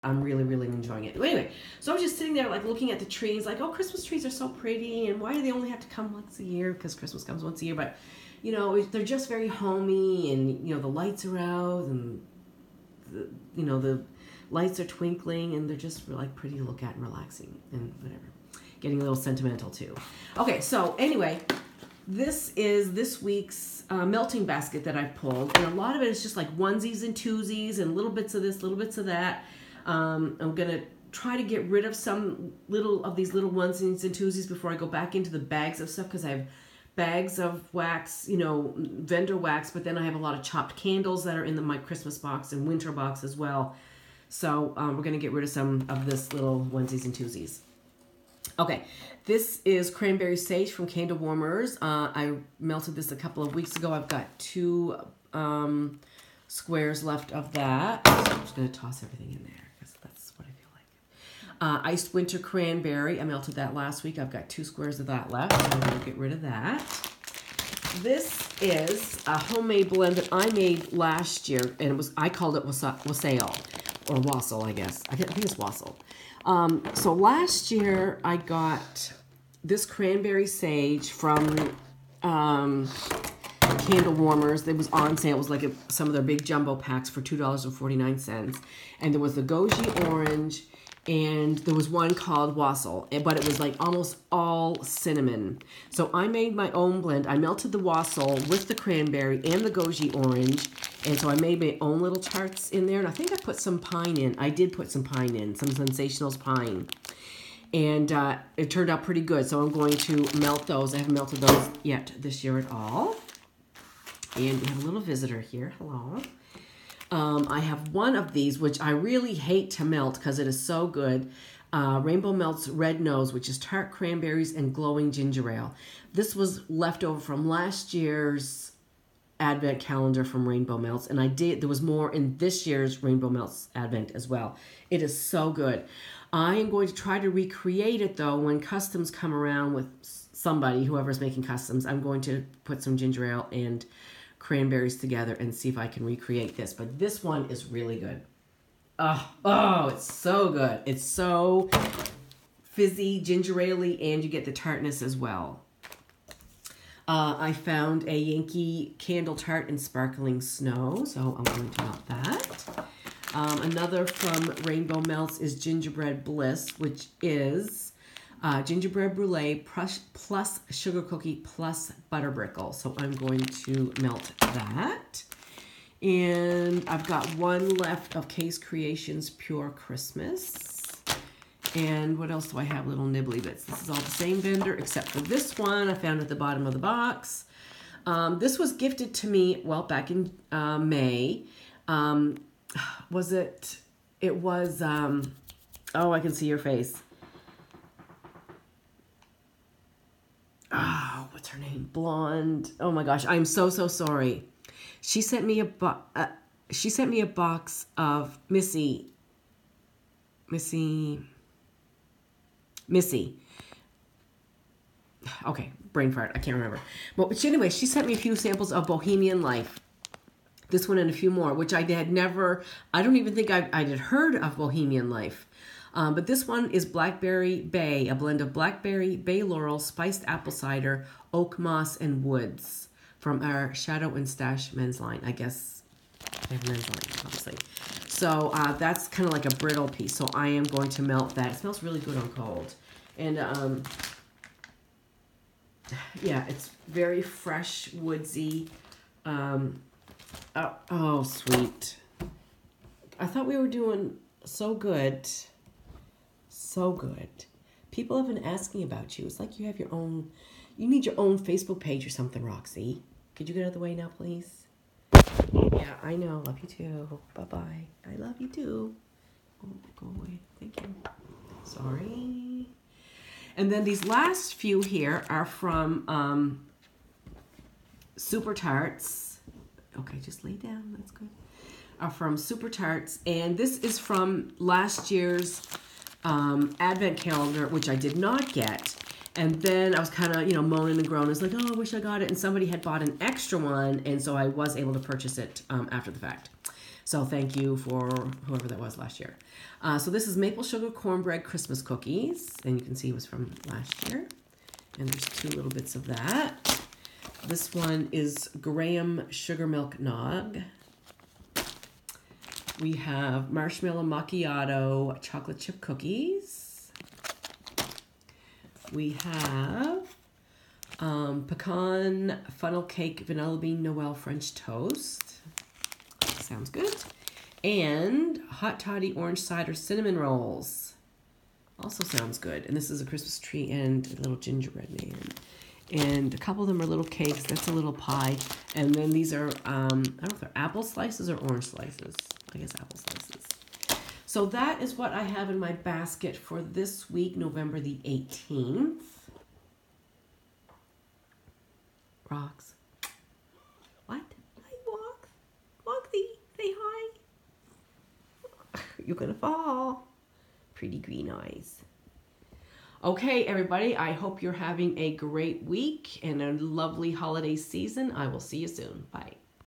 I'm really, really enjoying it. Anyway, so I was just sitting there like looking at the trees, like, oh, Christmas trees are so pretty, and why do they only have to come once a year? Because Christmas comes once a year, but you know, they're just very homey, and you know, the lights are out, and the lights are twinkling, and they're just like pretty to look at and relaxing and whatever. Getting a little sentimental too. Okay, so anyway, this is this week's melting basket that I pulled, and a lot of it is just like onesies and twosies and little bits of this, little bits of that. I'm gonna try to get rid of some these little onesies and twosies before I go back into the bags of stuff, because I have bags of wax, you know, vendor wax, but then I have a lot of chopped candles that are in my Christmas box and winter box as well. So we're gonna get rid of some of this little onesies and twosies. Okay, this is Cranberry Sage from Candle Warmers. I melted this a couple of weeks ago. I've got 2 squares left of that. So I'm just going to toss everything in there because that's what I feel like. Iced Winter Cranberry. I melted that last week. I've got 2 squares of that left. I'm going to get rid of that. This is a homemade blend that I made last year, and I called it wassail, or wassail, I guess. I think it's wassail. So last year I got this Cranberry Sage from Candle Warmers. It was on sale. It was like some of their big jumbo packs for $2.49. And there was the Goji Orange, and there was one called Wassail, but it was like almost all cinnamon. So I made my own blend. I melted the Wassail with the cranberry and the Goji Orange, and so I made my own little tarts in there, and I think I put some pine in. I did put some pine in, some Sensationals pine. And it turned out pretty good, so I'm going to melt those. I haven't melted those yet this year at all. And we have a little visitor here. Hello. I have one of these, which I really hate to melt because it is so good. Rainbow Melts Red Nose, which is tart cranberries and glowing ginger ale. This was left over from last year's Advent calendar from Rainbow Melts, and there was more in this year's Rainbow Melts Advent as well. It is so good. I am going to try to recreate it, though, when customs come around with somebody, whoever's making customs. I'm going to put some ginger ale and cranberries together and see if I can recreate this. But this one is really good. Oh, it's so good. It's so fizzy, ginger ale-y, and you get the tartness as well. I found a Yankee Candle Tart in Sparkling Snow, so I'm going to melt that. Another from Rainbow Melts is Gingerbread Bliss, which is gingerbread brulee plus sugar cookie plus butter brickle. So I'm going to melt that. And I've got one left of Case Creations Pure Christmas. And what else do I have? Little nibbly bits. This is all the same vendor except for this one I found at the bottom of the box. This was gifted to me, well, back in May. Was it? It was, oh, I can see your face. Oh, what's her name? Blonde. Oh my gosh, I'm so sorry. She sent me a box of Missy. Okay, brain fart. I can't remember. But anyway, she sent me a few samples of Bohemian Life. This one and a few more, which I had never, I don't even think I had heard of Bohemian Life. But this one is Blackberry Bay, a blend of blackberry, bay laurel, spiced apple cider, oak moss, and woods from our Shadow and Stash men's line. I guess I have men's line, obviously. So that's kind of like a brittle piece. So I am going to melt that. It smells really good on cold. And yeah, it's very fresh, woodsy. Oh, sweet. I thought we were doing so good. So good. People have been asking about you. It's like you have your own, you need your own Facebook page or something, Roxy. Could you get out of the way now, please? Yeah, I know. Love you too. Bye-bye. I love you too. Oh, go away. Thank you. Sorry. And then these last few here are from Super Tarts. Okay, just lay down. That's good. Are from Super Tarts. And this is from last year's Advent calendar, which I did not get. And then I was kind of, moaning and groaning. I was like, oh, I wish I got it. And somebody had bought an extra one. And so I was able to purchase it after the fact. So thank you for whoever that was last year. So this is maple sugar cornbread Christmas cookies. And you can see it was from last year. And there's 2 little bits of that. This one is Graham Sugar Milk Nog. We have Marshmallow Macchiato Chocolate Chip Cookies. We have Pecan Funnel Cake Vanilla Bean Noel French Toast. Sounds good. And Hot Toddy Orange Cider Cinnamon Rolls. Also sounds good. And this is a Christmas tree and a little gingerbread man. And a couple of them are little cakes. That's a little pie. And then these are, I don't know if they're apple slices or orange slices. I guess apple slices. So that is what I have in my basket for this week, November the 18th. Rocks. What? Hi, Walk. Walksy, say hi. You're gonna fall. Pretty green eyes. Okay, everybody, I hope you're having a great week and a lovely holiday season. I will see you soon. Bye.